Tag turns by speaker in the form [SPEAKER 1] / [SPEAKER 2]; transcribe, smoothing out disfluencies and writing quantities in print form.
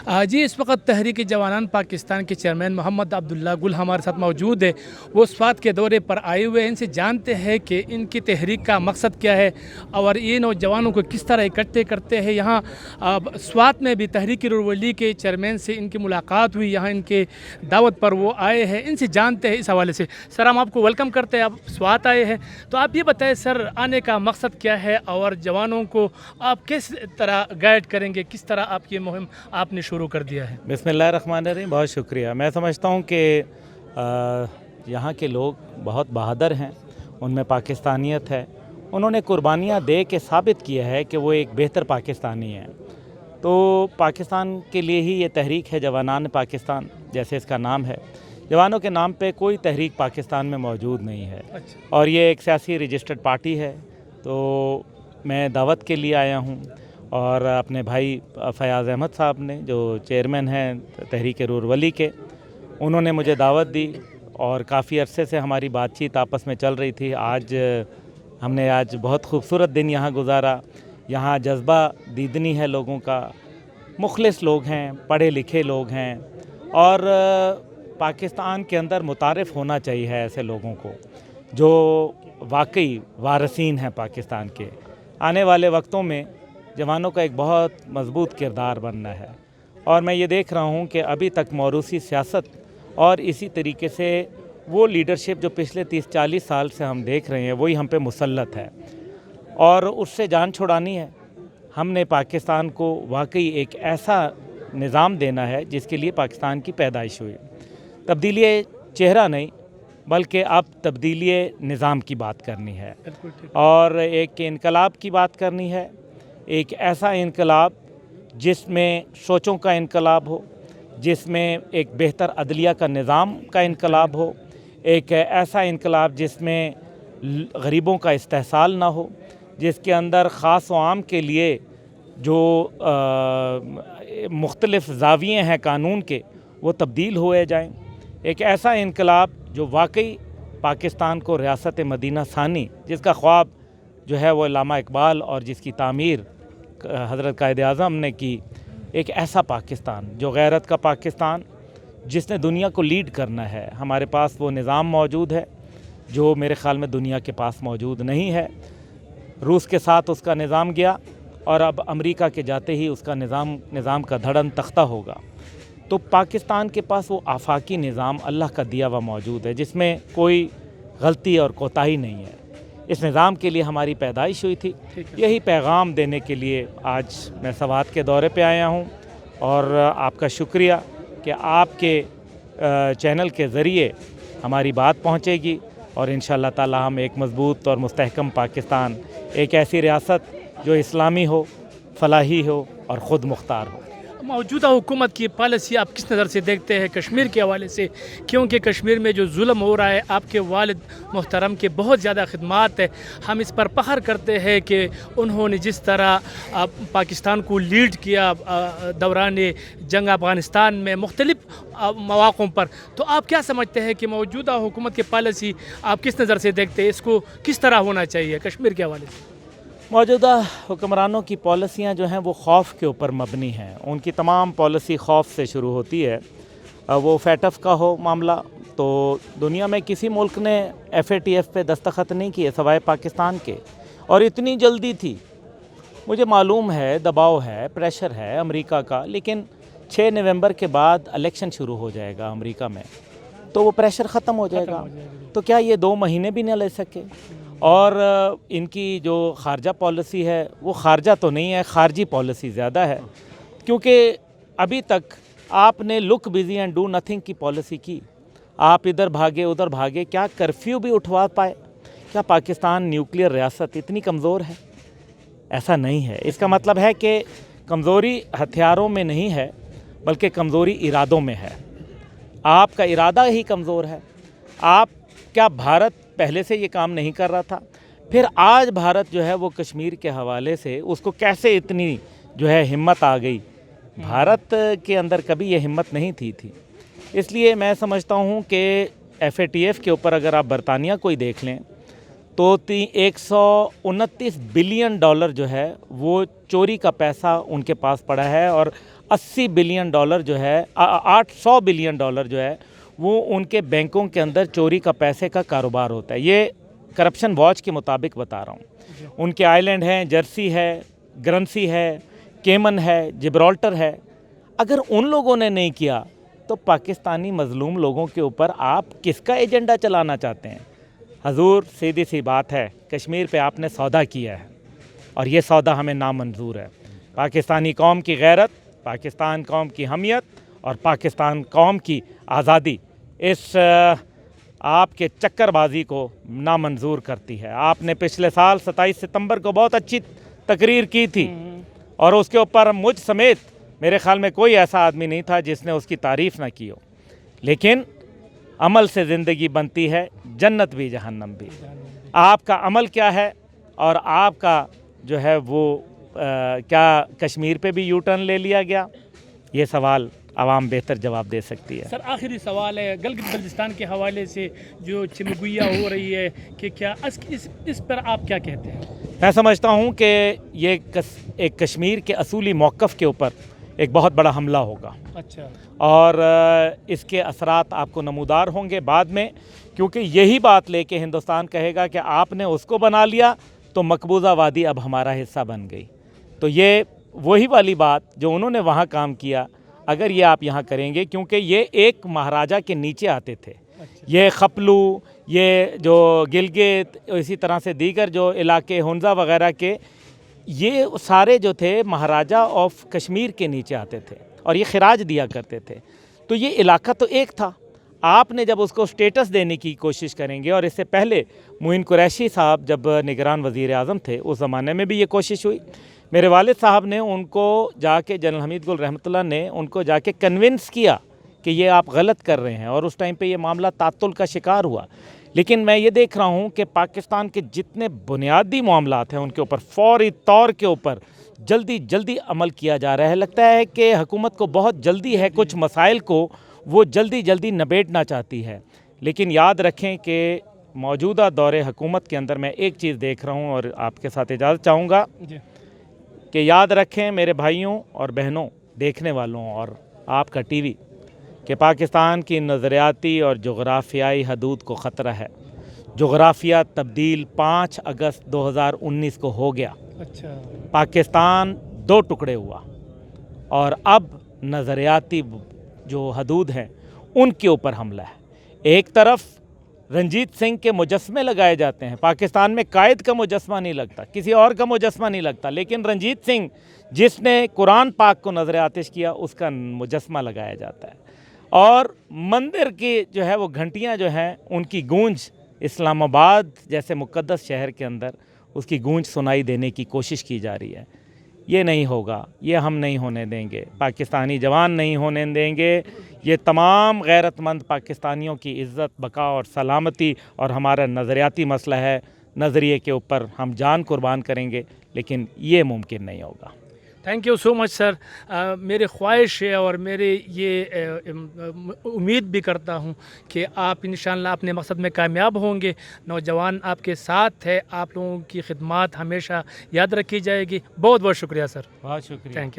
[SPEAKER 1] जी इस वक्त तहरीक जवानान पाकिस्तान के चेयरमैन मोहम्मद अब्दुल्ला गुल हमारे साथ मौजूद है। वो स्वात के दौरे पर आए हुए हैं। इनसे जानते हैं कि इनकी तहरीक का मकसद क्या है और ये नौजवानों को किस तरह इकट्ठे करते हैं। यहाँ स्वात में भी तहरीक रुरवली के चेयरमैन से इनकी मुलाकात हुई, यहाँ इनके दावत पर वो आए हैं। इनसे जानते हैं इस हवाले से। सर हम आपको वेलकम करते हैं, आप स्वात आए हैं, तो आप ये बताएं सर आने का मकसद क्या है और जवानों को आप किस तरह गाइड करेंगे, किस तरह आप ये मुहिम आपने शुरू कर दिया है।
[SPEAKER 2] बिस्मिल्लाहिर्रहमानिर्रहीम। बहुत शुक्रिया। मैं समझता हूँ कि यहाँ के लोग बहुत बहादुर हैं, उनमें पाकिस्तानियत है। उन्होंने कुर्बानियाँ दे के साबित किया है कि वो एक बेहतर पाकिस्तानी हैं। तो पाकिस्तान के लिए ही ये तहरीक है जवानान पाकिस्तान, जैसे इसका नाम है। जवानों के नाम पे कोई तहरीक पाकिस्तान में मौजूद नहीं है। और ये एक सियासी रजिस्टर्ड पार्टी है। तो मैं दावत के लिए आया हूँ और अपने भाई फयाज़ अहमद साहब ने, जो चेयरमैन हैं तहरीक रुरवली के, उन्होंने मुझे दावत दी और काफ़ी अरसे से हमारी बातचीत आपस में चल रही थी। हमने आज बहुत खूबसूरत दिन यहाँ गुजारा। यहाँ जज्बा दीदनी है लोगों का, मुखलिस लोग हैं, पढ़े लिखे लोग हैं और पाकिस्तान के अंदर मुतारिफ़ होना चाहिए ऐसे लोगों को जो वाकई वारसीन हैं पाकिस्तान के। आने वाले वक्तों में जवानों का एक बहुत मजबूत किरदार बनना है और मैं ये देख रहा हूँ कि अभी तक मौरूसी सियासत और इसी तरीके से वो लीडरशिप जो पिछले 30-40 साल से हम देख रहे हैं वही हम पे मुसल्लत है और उससे जान छुड़ानी है। हमने पाकिस्तान को वाकई एक ऐसा निज़ाम देना है जिसके लिए पाकिस्तान की पैदाइश हुई। तब्दीली चेहरा नहीं बल्कि अब तब्दीली निज़ाम की बात करनी है और एक इनकलाब की बात करनी है। एक ऐसा इनकलाब जिसमें सोचों का इनकलाब हो, जिसमें एक बेहतर अदलिया का निज़ाम का इनकलाब हो, एक ऐसा इनकलाब जिसमें गरीबों का इस्तेहसाल ना हो, जिसके अंदर ख़ास व आम के लिए जो मुख्तलिफ़ ज़ाविये हैं कानून के वो तब्दील हुए जाएं। एक ऐसा इनकलाब जो वाकई पाकिस्तान को रियासत मदीना सानी, जिसका ख्वाब जो है वो अल्लामा इकबाल और जिसकी तामीर हज़रत कायद आज़म ने की, एक ऐसा पाकिस्तान जो गैरत का पाकिस्तान, जिसने दुनिया को लीड करना है। हमारे पास वो निज़ाम मौजूद है जो मेरे ख़्याल में दुनिया के पास मौजूद नहीं है। रूस के साथ उसका निज़ाम गया और अब अमेरिका के जाते ही उसका निज़ाम का धड़न तख्ता होगा। तो पाकिस्तान के पास वो आफाकी निज़ाम अल्लाह का दिया हुआ मौजूद है जिसमें कोई गलती और कोताही नहीं है। इस निज़ाम के लिए हमारी पैदाइश हुई थी। यही पैगाम देने के लिए आज मैं स्वात के दौरे पे आया हूँ और आपका शुक्रिया कि आपके चैनल के ज़रिए हमारी बात पहुँचेगी और इंशाअल्लाह ताला हम एक मज़बूत और मुस्तहकम पाकिस्तान, एक ऐसी रियासत जो इस्लामी हो, फलाही हो और ख़ुद मुख्तार हो।
[SPEAKER 1] मौजूदा हुकूमत की पॉलिसी आप किस नज़र से देखते हैं कश्मीर के हवाले से, क्योंकि कश्मीर में जो जुल्म हो रहा है, आपके वालिद मोहतरम के बहुत ज़्यादा खिदमात है, हम इस पर फ़ख्र करते हैं कि उन्होंने जिस तरह पाकिस्तान को लीड किया दौरान जंग अफ़गानिस्तान में मुख्तलिफ़ मौक़ों पर। तो आप क्या समझते हैं कि मौजूदा हुकूमत की पॉलिसी आप किस नज़र से देखते हैं, इसको किस तरह होना चाहिए कश्मीर के हवाले से?
[SPEAKER 2] मौजूदा हुक्मरानों की पॉलिसियाँ जो हैं वो खौफ के ऊपर मबनी हैं। उनकी तमाम पॉलिसी खौफ से शुरू होती है। वो FATF का हो मामला, तो दुनिया में किसी मुल्क ने FATF पे दस्तखत नहीं किए सवाए पाकिस्तान के, और इतनी जल्दी थी। मुझे मालूम है दबाव है, प्रेशर है अमेरिका का, लेकिन 6 नवंबर के बाद इलेक्शन शुरू हो जाएगा अमेरिका में, तो वो प्रेशर ख़त्म हो जाएगा। तो क्या ये 2 महीने भी न ले सके? और इनकी जो खारजा पॉलिसी है वो खारजा तो नहीं है, खारजी पॉलिसी ज़्यादा है, क्योंकि अभी तक आपने look busy and do nothing की पॉलिसी की। आप इधर भागे उधर भागे, क्या कर्फ्यू भी उठवा पाए? क्या पाकिस्तान न्यूक्लियर रियासत इतनी कमज़ोर है? ऐसा नहीं है। इसका मतलब है कि कमज़ोरी हथियारों में नहीं है बल्कि कमज़ोरी इरादों में है। आपका इरादा ही कमज़ोर है। क्या भारत पहले से ये काम नहीं कर रहा था? फिर आज भारत जो है वो कश्मीर के हवाले से उसको कैसे इतनी जो है हिम्मत आ गई? भारत के अंदर कभी ये हिम्मत नहीं थी। इसलिए मैं समझता हूँ कि FATF के ऊपर अगर आप बरतानिया कोई देख लें तो 129 बिलियन डॉलर जो है वो चोरी का पैसा उनके पास पड़ा है और 80 बिलियन डॉलर जो है 800 बिलियन डॉलर जो है वो उनके बैंकों के अंदर चोरी का पैसे का कारोबार होता है। ये करप्शन वॉच के मुताबिक बता रहा हूँ। उनके आइलैंड हैं, जर्सी है, ग्रंसी है, केमन है, जिब्राल्टर है। अगर उन लोगों ने नहीं किया तो पाकिस्तानी मजलूम लोगों के ऊपर आप किसका एजेंडा चलाना चाहते हैं? हजूर, सीधी सी बात है, कश्मीर पे आपने सौदा किया है और ये सौदा हमें नामंजूर है। पाकिस्तानी कौम की गैरत, पाकिस्तान कौम की हमियत और पाकिस्तान कौम की आज़ादी इस आपके चक्करबाजी को नामंजूर करती है। आपने पिछले साल 27 सितंबर को बहुत अच्छी तकरीर की थी और उसके ऊपर मुझ समेत मेरे ख्याल में कोई ऐसा आदमी नहीं था जिसने उसकी तारीफ़ ना की हो। लेकिन अमल से ज़िंदगी बनती है, जन्नत भी जहन्नम भी। आपका अमल क्या है और आपका जो है वो क्या कश्मीर पे भी यू टर्न ले लिया गया? ये सवाल आवाम बेहतर जवाब दे सकती है।
[SPEAKER 1] सर, आखिरी सवाल है गिलगित बल्तिस्तान के हवाले से जो चिमगुइया हो रही है कि क्या इस पर आप क्या कहते हैं?
[SPEAKER 2] मैं समझता हूँ कि ये एक कश्मीर के असूली मौक़िफ़ के ऊपर एक बहुत बड़ा हमला होगा।
[SPEAKER 1] अच्छा।
[SPEAKER 2] और इसके असरात आपको नमूदार होंगे बाद में, क्योंकि यही बात लेके हिंदुस्तान कहेगा कि आपने उसको बना लिया तो मकबूजा वादी अब हमारा हिस्सा बन गई। तो ये वही वाली बात जो उन्होंने वहाँ काम किया, अगर ये आप यहाँ करेंगे, क्योंकि ये एक महाराजा के नीचे आते थे। ये खपलू, ये जो गिलगित, इसी तरह से दीगर जो इलाके हुंजा वगैरह के, ये सारे जो थे महाराजा ऑफ कश्मीर के नीचे आते थे और ये खिराज दिया करते थे। तो ये इलाका तो एक था। आपने जब उसको स्टेटस देने की कोशिश करेंगे, और इससे पहले मोइन कुरैशी साहब जब निगरान वज़ीर आज़म थे उस ज़माने में भी ये कोशिश हुई। मेरे वालिद साहब ने उनको जाके, जनरल हमीद गुल रहमतुल्लाह ने उनको जाके कन्विंस किया कि ये आप गलत कर रहे हैं, और उस टाइम पे ये मामला तातुल का शिकार हुआ। लेकिन मैं ये देख रहा हूँ कि पाकिस्तान के जितने बुनियादी मामलात हैं उनके ऊपर फौरी तौर के ऊपर जल्दी अमल किया जा रहा है। लगता है कि हुकूमत को बहुत जल्दी है, कुछ मसाइल को वो जल्दी निबेड़ना चाहती है। लेकिन याद रखें कि मौजूदा दौरे हुकूमत के अंदर मैं एक चीज़ देख रहा हूँ और आपके साथ इजाज़त चाहूँगा कि याद रखें मेरे भाइयों और बहनों, देखने वालों और आपका टीवी, कि पाकिस्तान की नज़रियाती और जोग्राफियाई हदूद को ख़तरा है। जोग्राफिया तब्दील 5 अगस्त 2019 को हो गया।
[SPEAKER 1] अच्छा।
[SPEAKER 2] पाकिस्तान 2 टुकड़े हुआ और अब नज़रियाती जो हदूद हैं उनके ऊपर हमला है। एक तरफ रंजीत सिंह के मुजस्मे लगाए जाते हैं, पाकिस्तान में कायद का मुजस्मा नहीं लगता, किसी और का मुजस्मा नहीं लगता, लेकिन रंजीत सिंह जिसने कुरान पाक को नज़र आतिश किया उसका मुजस्मा लगाया जाता है। और मंदिर की जो है वो घंटियां जो हैं उनकी गूंज इस्लामाबाद जैसे मुक़द्दस शहर के अंदर उसकी गूंज सुनाई देने की कोशिश की जा रही है। ये नहीं होगा, ये हम नहीं होने देंगे, पाकिस्तानी जवान नहीं होने देंगे। ये तमाम गैरतमंद पाकिस्तानियों की इज़्ज़त, बका और सलामती और हमारा नज़रियाती मसला है, नज़रिए के ऊपर हम जान कुर्बान करेंगे, लेकिन ये मुमकिन नहीं होगा।
[SPEAKER 1] Thank you so much sir. मेरी ख्वाहिश है और मेरे ये उम्मीद भी करता हूँ कि आप इंशाअल्लाह अपने मकसद में कामयाब होंगे। नौजवान आपके साथ है, आप लोगों की खिदमत हमेशा याद रखी जाएगी। बहुत बहुत शुक्रिया सर।
[SPEAKER 2] बहुत शुक्रिया।
[SPEAKER 1] Thank you.